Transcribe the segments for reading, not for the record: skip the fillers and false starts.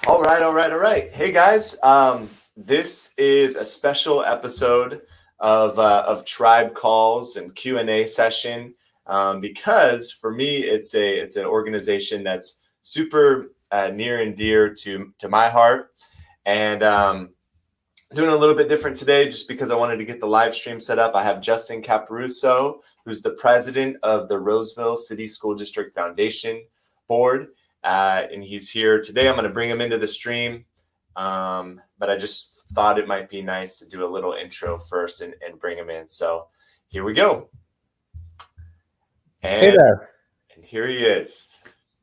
All right, all right, all right. Hey guys, this is a special episode of Tribe Calls and Q&A session because for me it's an organization that's super near and dear to my heart, and doing a little bit different today just because I wanted to get the live stream set up. I have Justin Caparuso, who's the president of the Roseville City School District Foundation Board. And he's here today. I'm going to bring him into the stream. But I just thought it might be nice to do a little intro first and bring him in. So here we go. Hey there. And here he is,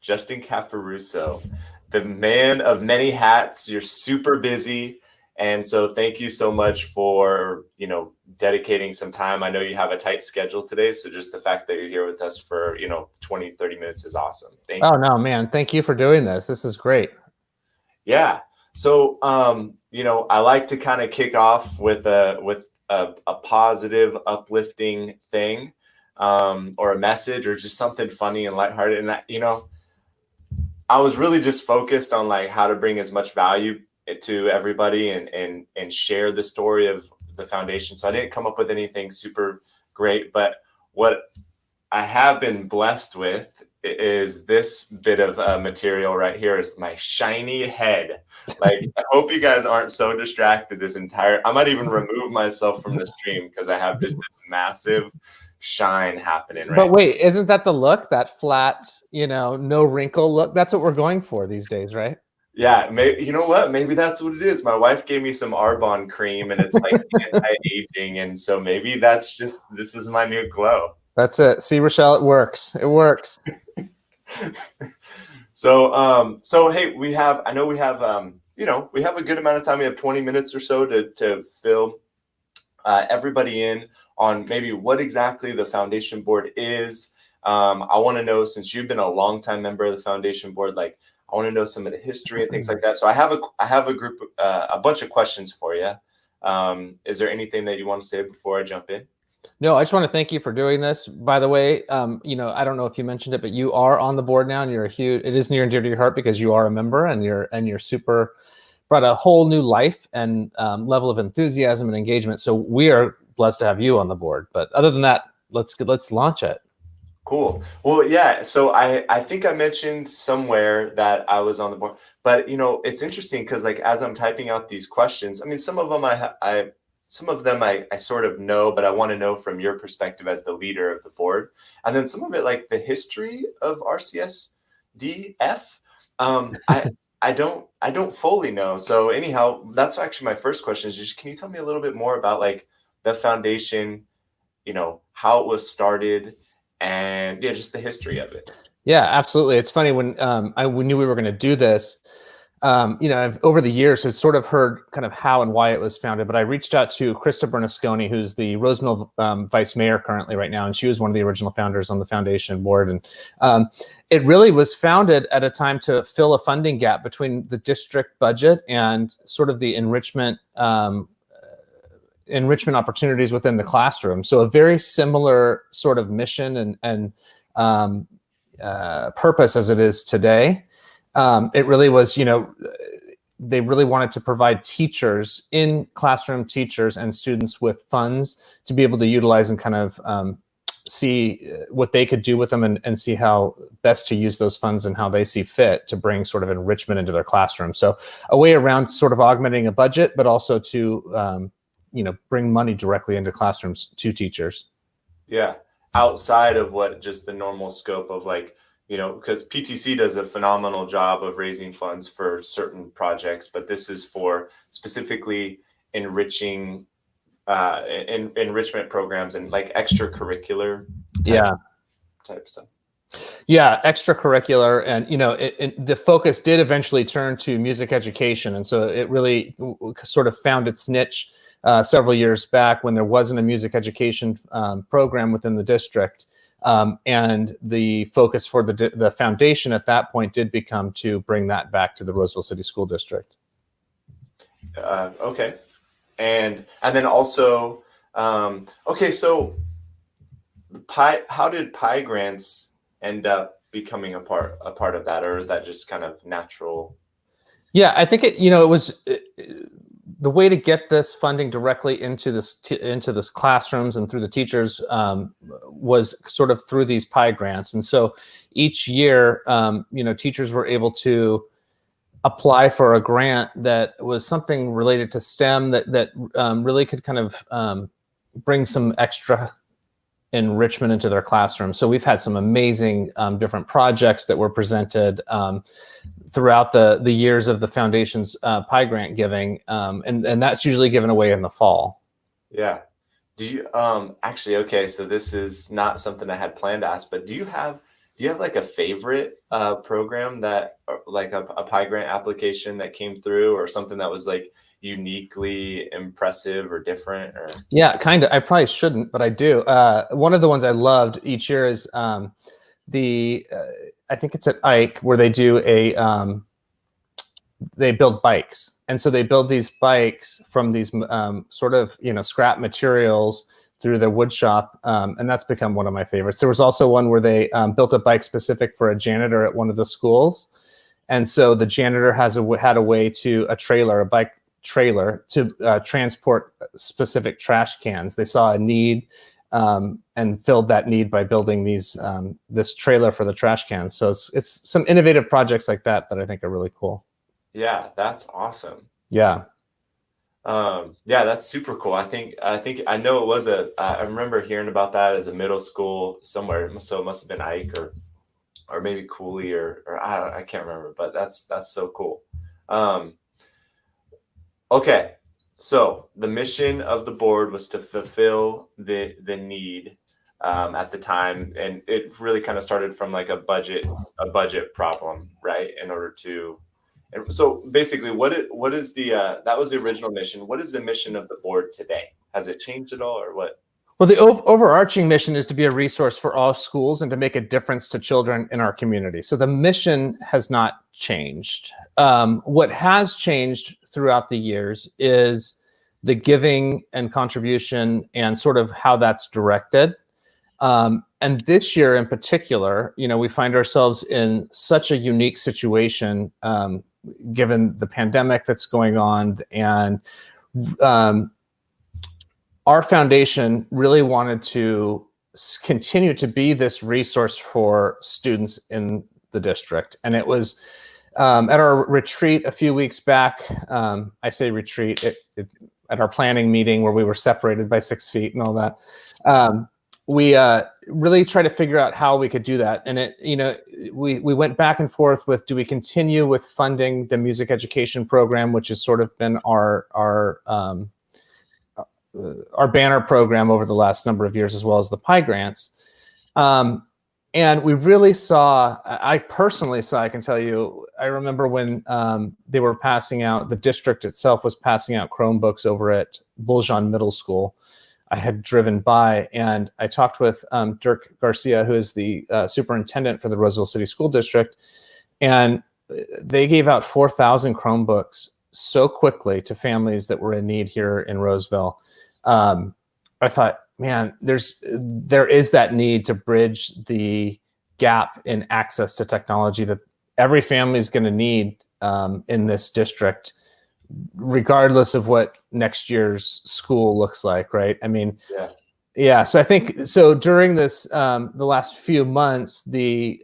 Justin Caparuso, the man of many hats. You're super busy. And so thank you so much for, dedicating some time. I know you have a tight schedule today. So just the fact that you're here with us for, 20, 30 minutes is awesome. Thank you. Oh, no, man. Thank you for doing this. This is great. Yeah. So, I like to kind of kick off with a positive, uplifting thing, or a message or just something funny and lighthearted. And, I was really just focused on like how to bring as much value to everybody and share the story of the foundation. So I didn't come up with anything super great, but what I have been blessed with is this bit of material right here is my shiny head. Like, I hope you guys aren't so distracted I might even remove myself from the stream because I have just this massive shine happening right But wait, isn't that the look, that flat, no wrinkle look? That's what we're going for these days, right? Yeah, you know what? Maybe that's what it is. My wife gave me some Arbonne cream and it's like anti-aging. And so maybe this is my new glow. That's it. See, Rochelle, it works. It works. So hey, we have a good amount of time. We have 20 minutes or so to fill everybody in on maybe what exactly the foundation board is. I want to know, since you've been a longtime member of the foundation board, like, I want to know some of the history and things like that. So I have a bunch of questions for you. Is there anything that you want to say before I jump in? No, I just want to thank you for doing this. By the way, I don't know if you mentioned it, but you are on the board now, and it is near and dear to your heart because you are a member, and you're super, brought a whole new life and level of enthusiasm and engagement. So we are blessed to have you on the board. But other than that, let's launch it. Cool. Well, yeah. So I think I mentioned somewhere that I was on the board, but it's interesting because like as I'm typing out these questions, I mean, some of them I sort of know, but I want to know from your perspective as the leader of the board, and then some of it like the history of RCSDF. I don't fully know. So anyhow, that's actually my first question is just, can you tell me a little bit more about like the foundation, how it was started? And yeah, just the history of it. Yeah, absolutely. It's funny when we knew we were going to do this. I've over the years have sort of heard kind of how and why it was founded, but I reached out to Krista Bernasconi, who's the Roseville vice mayor currently right now, and she was one of the original founders on the foundation board. And it really was founded at a time to fill a funding gap between the district budget and sort of the enrichment opportunities within the classroom. So a very similar sort of mission and purpose as it is today. It really was, they really wanted to provide teachers, in-classroom teachers and students with funds to be able to utilize and kind of see what they could do with them and see how best to use those funds and how they see fit to bring sort of enrichment into their classroom. So a way around sort of augmenting a budget, but also to bring money directly into classrooms to teachers. Yeah. Outside of what just the normal scope of like, because PTC does a phenomenal job of raising funds for certain projects, but this is for specifically enrichment programs and like extracurricular type stuff. Yeah, extracurricular, and the focus did eventually turn to music education, and so it really sort of found its niche several years back when there wasn't a music education program within the district, and the focus for the foundation at that point did become to bring that back to the Roseville City School District. Okay, and then also, okay, so how did PI grants end up becoming a part of that, or is that just kind of natural? Yeah, I think it was the way to get this funding directly into this classrooms and through the teachers was sort of through these pie grants. And so each year, teachers were able to apply for a grant that was something related to STEM that really could kind of bring some extra enrichment into their classroom. So we've had some amazing different projects that were presented throughout the years of the foundation's pie grant giving, and that's usually given away in the fall. Yeah. Do you actually, okay, so this is not something I had planned to ask, but do you have like a favorite program that, like a pie grant application that came through, or something that was like uniquely impressive or different? Or Yeah, kind of. I probably shouldn't, but I do. One of the ones I loved each year is I think it's at Ike, where they do they build bikes. And so they build these bikes from these sort of, scrap materials through their wood shop. And that's become one of my favorites. There was also one where they built a bike specific for a janitor at one of the schools. And so the janitor had a way to a bike trailer to transport specific trash cans. They saw a need and filled that need by building this trailer for the trash cans. So it's some innovative projects like that I think are really cool. yeah, that's awesome. Yeah. Yeah, that's super cool. I think I know it was I remember hearing about that as a middle school somewhere. So it must have been Ike or maybe Cooley or I can't remember, but that's so cool. Okay, so the mission of the board was to fulfill the need at the time, and it really kind of started from like a budget problem, right? In order to, and so basically, what is the that was the original mission. What is the mission of the board today? Has it changed at all, or what? Well, the overarching mission is to be a resource for all schools and to make a difference to children in our community. So the mission has not changed. What has changed throughout the years is the giving and contribution and sort of how that's directed. And this year in particular, we find ourselves in such a unique situation given the pandemic that's going on, and our foundation really wanted to continue to be this resource for students in the district. And it was at our retreat a few weeks back. I say retreat, at our planning meeting where we were separated by 6 feet and all that. We really tried to figure out how we could do that. And we went back and forth with, do we continue with funding the music education program, which has sort of been our banner program over the last number of years, as well as the pie grants. And we really I personally saw, I can tell you, I remember when they were passing out, the district itself was passing out Chromebooks over at Buljan Middle School. I had driven by and I talked with Dirk Garcia, who is the superintendent for the Roseville City School District. And they gave out 4,000 Chromebooks so quickly to families that were in need here in Roseville. I thought, man, there is that need to bridge the gap in access to technology that every family is going to need in this district, regardless of what next year's school looks like, right? I mean, yeah. So I think during this the last few months, the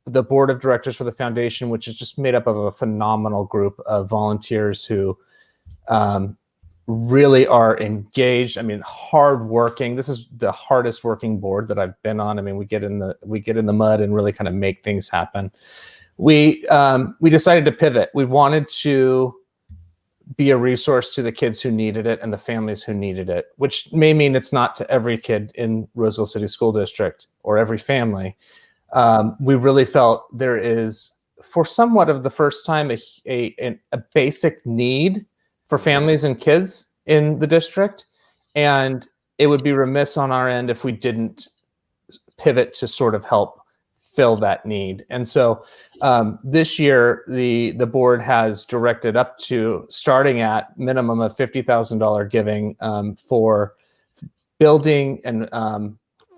board of directors for the foundation, which is just made up of a phenomenal group of volunteers who really are engaged. I mean, hardworking. This is the hardest working board that I've been on. I mean, we get in the mud and really kind of make things happen. We decided to pivot. We wanted to be a resource to the kids who needed it and the families who needed it, which may mean it's not to every kid in Roseville City School District or every family. We really felt there is, for somewhat of the first time, a basic need for families and kids in the district. And it would be remiss on our end if we didn't pivot to sort of help fill that need. And so this year, the board has directed up to starting at minimum of $50,000 giving for building and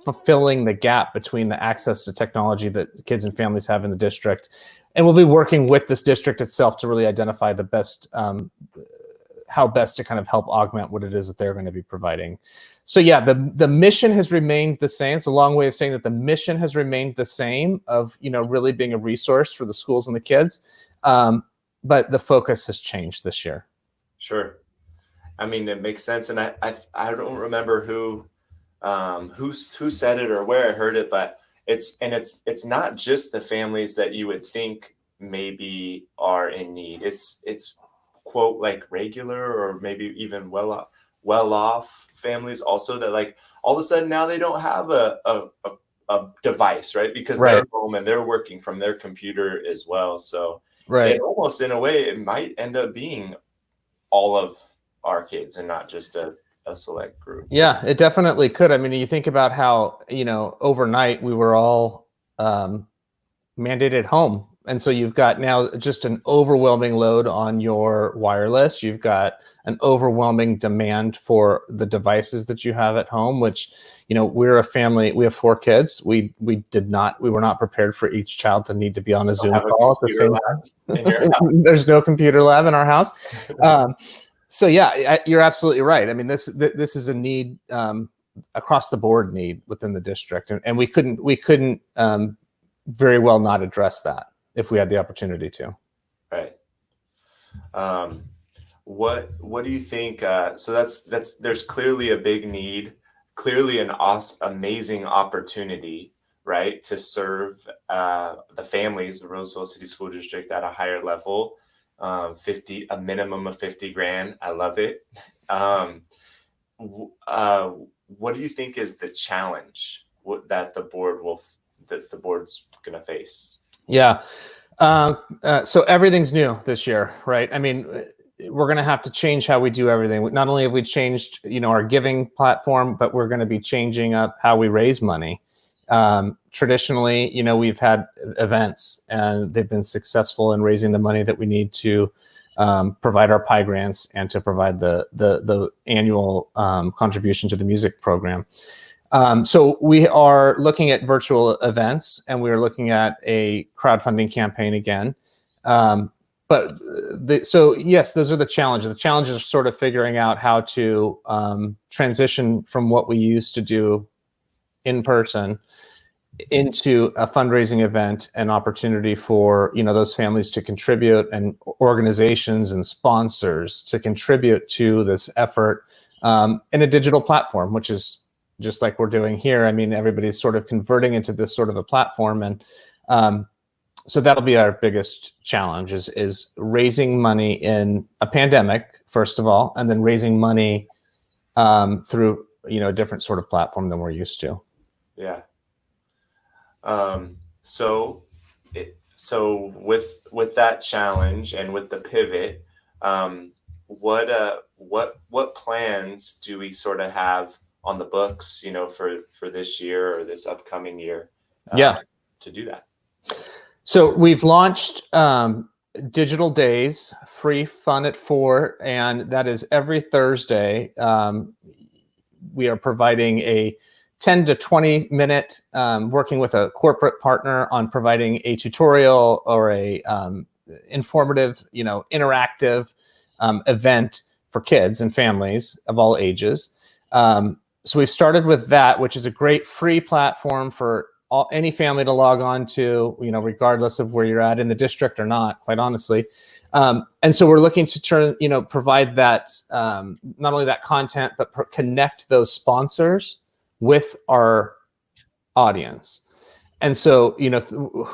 fulfilling the gap between the access to technology that kids and families have in the district And we'll be working with this district itself to really identify the best, how best to kind of help augment what it is that they're going to be providing. So yeah, the mission has remained the same. It's a long way of saying that the mission has remained the same of, really being a resource for the schools and the kids. But the focus has changed this year. Sure. I mean, it makes sense. And I don't remember who said it or where I heard it, but it's not just the families that you would think maybe are in need. It's quote like regular or maybe even well off families also that like all of a sudden now they don't have a device, right? Because they're home and they're working from their computer as well. So it almost in a way it might end up being all of our kids and not just a select group. Yeah, it definitely could. I mean, you think about how, overnight we were all mandated home. And so you've got now just an overwhelming load on your wireless. You've got an overwhelming demand for the devices that you have at home, which, we're a family, we have 4 kids. We were not prepared for each child to need to be on a Zoom call at the same time. There's no computer lab in our house. So yeah, you're absolutely right. I mean, this is a need, across the board need within the district, and we couldn't very well not address that if we had the opportunity to. Right. What do you think? So that's there's clearly a big need, clearly an amazing opportunity, right, to serve the families of Roseville City School District at a higher level. A minimum of 50 grand. I love it. What do you think is the challenge that the board's going to face? Yeah. So everything's new this year, right? I mean, we're going to have to change how we do everything. Not only have we changed, our giving platform, but we're going to be changing up how we raise money. Traditionally, we've had events and they've been successful in raising the money that we need to provide our pie grants and to provide the annual contribution to the music program. So we are looking at virtual events and we are looking at a crowdfunding campaign again. So yes, those are the challenges. The challenges are sort of figuring out how to transition from what we used to do in person into a fundraising event, an opportunity for those families to contribute and organizations and sponsors to contribute to this effort in a digital platform, which is just like we're doing here. I mean, everybody's sort of converting into this sort of a platform, and so that'll be our biggest challenge is raising money in a pandemic, first of all, and then raising money through a different sort of platform than we're used to. Yeah. So with that challenge and with the pivot, what plans do we sort of have on the books, for this year or this upcoming year, to do that? So we've launched Digital Days, free fun at 4, and that is every Thursday. We are providing a 10 to 20 minute working with a corporate partner on providing a tutorial or a informative, interactive event for kids and families of all ages. So we've started with that, which is a great free platform for any family to log on to, regardless of where you're at in the district or not, quite honestly. And so we're looking to provide that, not only that content, but connect those sponsors with our audience. And so,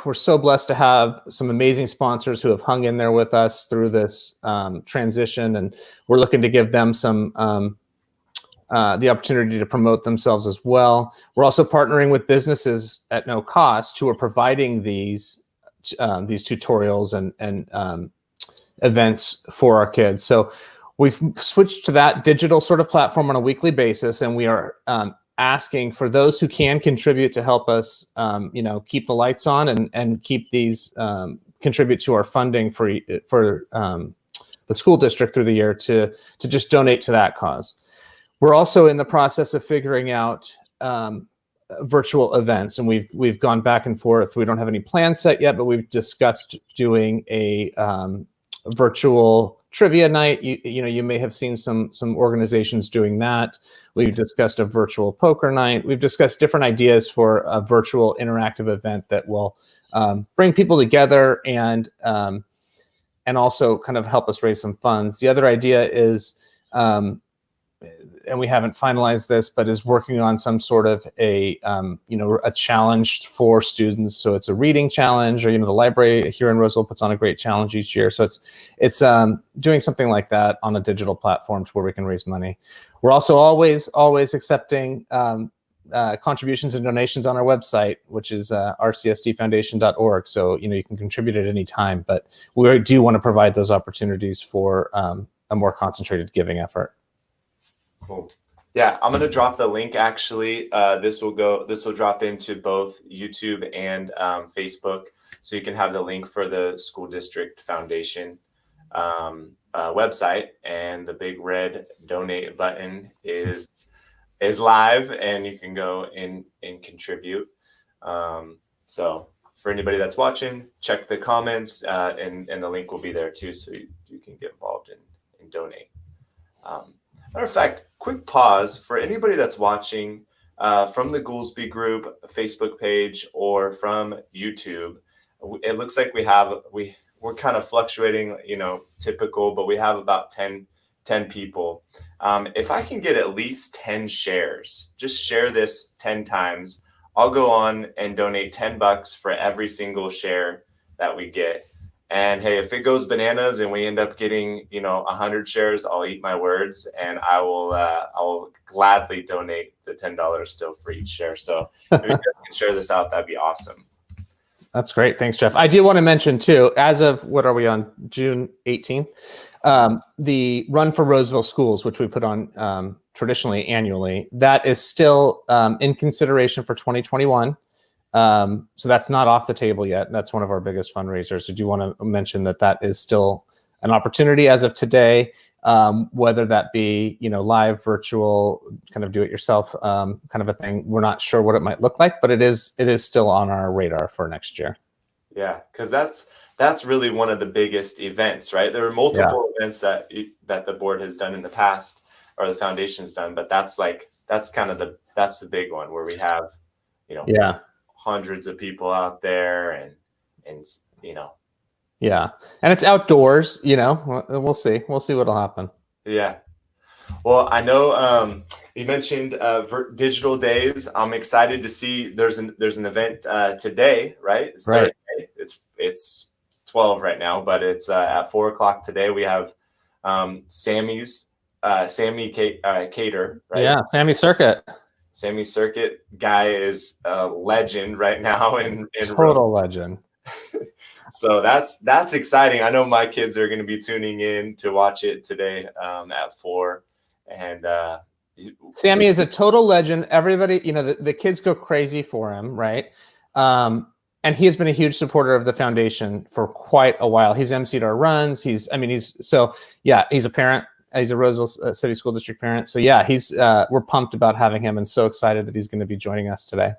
we're so blessed to have some amazing sponsors who have hung in there with us through this transition. And we're looking to give them some the opportunity to promote themselves as well. We're also partnering with businesses at no cost who are providing these tutorials and events for our kids. So we've switched to that digital sort of platform on a weekly basis, and we are asking for those who can contribute to help us, keep the lights on and keep these contribute to our funding for the school district through the year to just donate to that cause. We're also in the process of figuring out virtual events, and we've gone back and forth. We don't have any plans set yet, but we've discussed doing a virtual trivia night. You may have seen some organizations doing that. We've discussed a virtual poker night. We've discussed different ideas for a virtual interactive event that will bring people together and also kind of help us raise some funds. The other idea is, and we haven't finalized this, but is working on some sort of a challenge for students. So it's a reading challenge, or the library here in Roseville puts on a great challenge each year. So it's doing something like that on a digital platform to where we can raise money. We're also always accepting contributions and donations on our website, which is rcsdfoundation.org. So you can contribute at any time, but we do want to provide those opportunities for a more concentrated giving effort. Cool. Yeah, I'm gonna drop the link. Actually, this will drop into both YouTube and Facebook, so you can have the link for the school district foundation website, and the big red donate button is live, and you can go and contribute. So for anybody that's watching, check the comments, and the link will be there too, so you can get involved and donate. Matter of fact, quick pause for anybody that's watching from the Goolsby group Facebook page or from YouTube. It looks like we're kind of fluctuating, typical, but we have about 10 people. If I can get at least 10 shares, just share this 10 times, I'll go on and donate $10 for every single share that we get. And hey, if it goes bananas and we end up getting 100 shares, I'll eat my words, and I will gladly donate the $10 still for each share. So if you guys can share this out, that'd be awesome. That's great. Thanks, Jeff. I do want to mention too, as of what are we on, June 18th, the Run for Roseville Schools, which we put on traditionally annually, that is still in consideration for 2021. So that's not off the table yet. That's one of our biggest fundraisers. So I do want to mention that is still an opportunity as of today, whether that be, live, virtual, kind of do it yourself, kind of a thing. We're not sure what it might look like, but it is still on our radar for next year. Yeah, because that's really one of the biggest events, right? There are multiple events that the board has done in the past, or the foundation's done, but that's the big one where we have, hundreds of people out there, and yeah, and it's outdoors. We'll see what'll happen. Yeah. Well, I know you mentioned digital days. I'm excited to see there's an event today, right? It's right. Thursday. It's 12 right now, but it's at 4:00 today. We have Sammy Cater, right? Yeah, Sammy Circuit. Sammy Circuit guy is a legend right now in total legend. So that's exciting. I know my kids are going to be tuning in to watch it today at 4. And Sammy is a total legend. Everybody, the kids go crazy for him, right? And he has been a huge supporter of the foundation for quite a while. He's emceed our runs. He's a parent. He's a Roseville City School District parent. So yeah, we're pumped about having him, and so excited that he's going to be joining us today.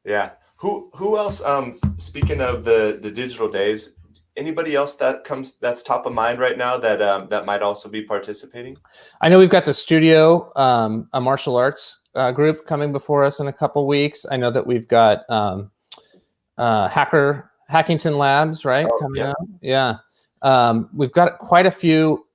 Yeah. Who else? Speaking of the digital days, anybody else that's top of mind right now that might also be participating? I know we've got the studio, a martial arts group coming before us in a couple weeks. I know that we've got Hackington Labs, right? Coming up. Yeah. We've got quite a few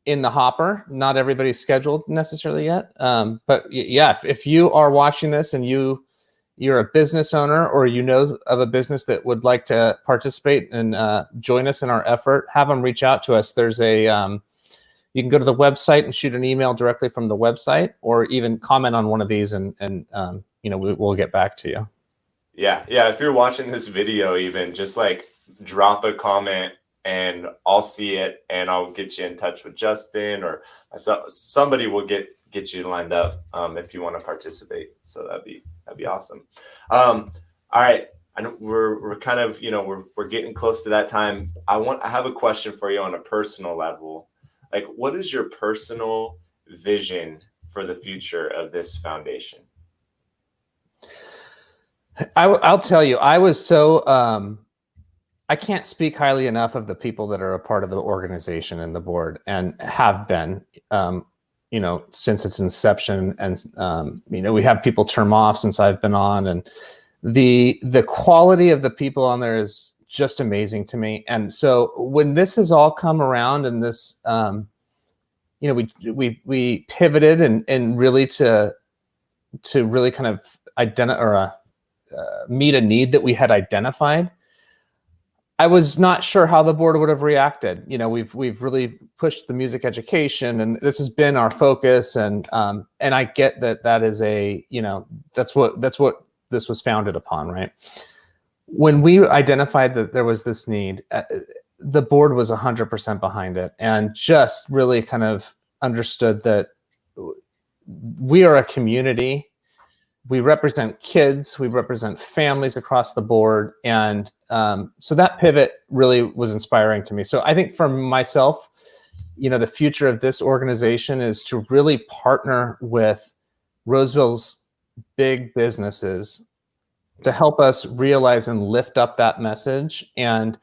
in the hopper. Not everybody's scheduled necessarily yet. But yeah, if you are watching this and you're a business owner, or of a business that would like to participate and join us in our effort, have them reach out to us. There's you can go to the website and shoot an email directly from the website, or even comment on one of these, and we'll get back to you. Yeah. If you're watching this video, even just drop a comment, and I'll see it, and I'll get you in touch with Justin, or somebody will get you lined up if you want to participate. So that'd be awesome. All right. I know we're kind of, we're getting close to that time. I have a question for you on a personal level. What is your personal vision for the future of this foundation? I'll tell you, I was so I can't speak highly enough of the people that are a part of the organization and the board and have been, since its inception. And we have people term off since I've been on, and the quality of the people on there is just amazing to me. And so when this has all come around, and this, we pivoted and really to really kind of identify or meet a need that we had identified. I was not sure how the board would have reacted. We've really pushed the music education, and this has been our focus. And I get that is that's what this was founded upon, right? When we identified that there was this need, the board was 100% behind it, and just really kind of understood that we are a community. We represent kids, we represent families across the board. And so that pivot really was inspiring to me. So I think for myself, the future of this organization is to really partner with Roseville's big businesses to help us realize and lift up that message, and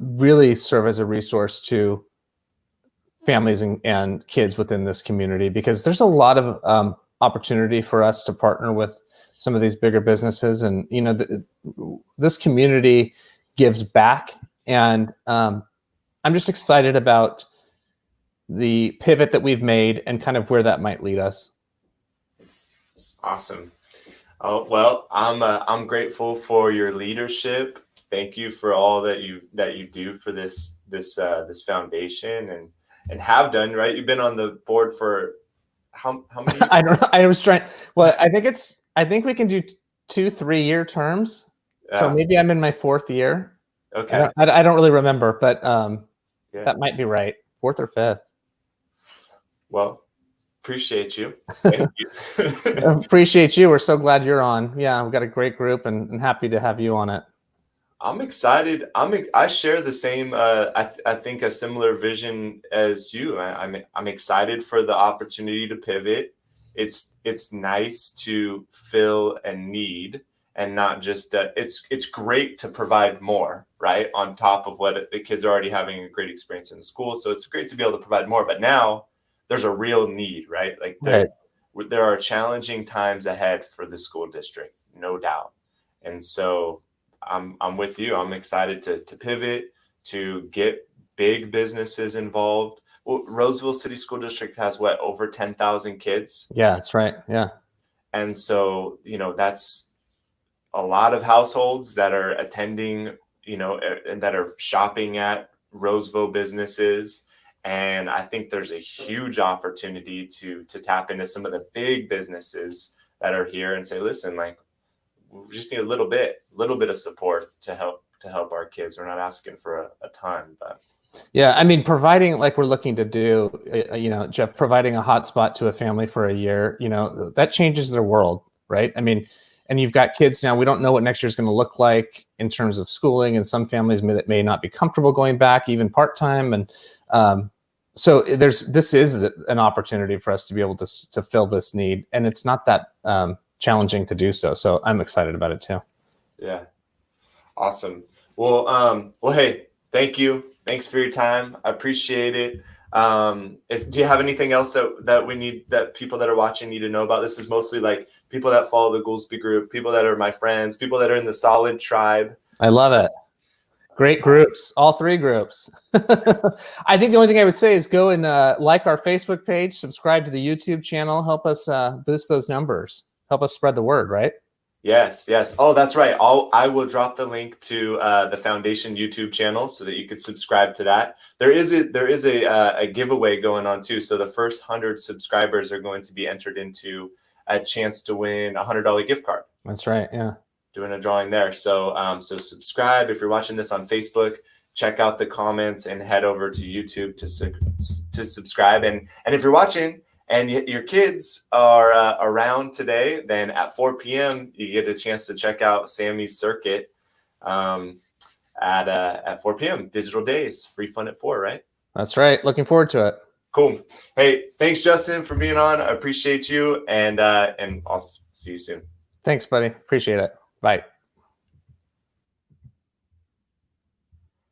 really serve as a resource to families and kids within this community, because there's a lot of opportunity for us to partner with some of these bigger businesses. And this community gives back, and I'm just excited about the pivot that we've made and kind of where that might lead us. Awesome. Oh, well, I'm grateful for your leadership. Thank you for all that you do for this foundation and have done, right? You've been on the board for how many years? I don't know. I was trying. Well, I think we can do 2-3 year terms. Yeah. So maybe I'm in my 4th year. Okay. I don't really remember, but that might be right. 4th or 5th. Well, appreciate you. Thank you. Appreciate you. We're so glad you're on. Yeah, we've got a great group, and happy to have you on it. I'm excited. I share the same. I think a similar vision as you. I'm excited for the opportunity to pivot. It's nice to fill a need, and not just it's great to provide more, right, on top of what the kids are already having a great experience in the school. So it's great to be able to provide more. But now there's a real need, right? Like there are challenging times ahead for the school district, no doubt. And so I'm with you. I'm excited to pivot, to get big businesses involved. Well, Roseville City School District has over 10,000 kids. Yeah, that's right. Yeah. And so, that's a lot of households that are attending, and that are shopping at Roseville businesses. And I think there's a huge opportunity to tap into some of the big businesses that are here and say, listen, like, we just need a little bit of support to help our kids. We're not asking for a ton, but yeah, I mean, providing, like we're looking to do, Jeff, providing a hotspot to a family for a year, that changes their world, right? I mean, and you've got kids now. We don't know what next year is going to look like in terms of schooling, and some families may not be comfortable going back even part-time. And so this is an opportunity for us to be able to fill this need, and it's not that challenging to do so. So I'm excited about it too. Yeah. Awesome. Well, hey, thank you. Thanks for your time. I appreciate it. Do you have anything else that people that are watching need to know about? This is mostly like people that follow the Goolsby group, people that are my friends, people that are in the Solid tribe. I love it. Great groups, all 3 groups. I think the only thing I would say is go and like our Facebook page, subscribe to the YouTube channel, help us boost those numbers, help us spread the word, right? Yes. Oh, that's right. I will drop the link to the foundation YouTube channel so that you could subscribe to that. There is a giveaway going on too. So the first 100 subscribers are going to be entered into a chance to win a $100 gift card. That's right. Yeah. Doing a drawing there. So subscribe. If you're watching this on Facebook, check out the comments and head over to YouTube to subscribe. And if you're watching and your kids are around today, then at 4 p.m. you get a chance to check out Sammy's circuit at 4 p.m. Digital Days, free fun at 4, right? That's right. Looking forward to it. Cool. Hey, thanks, Justin, for being on. I appreciate you, and I'll see you soon. Thanks, buddy. Appreciate it. Bye.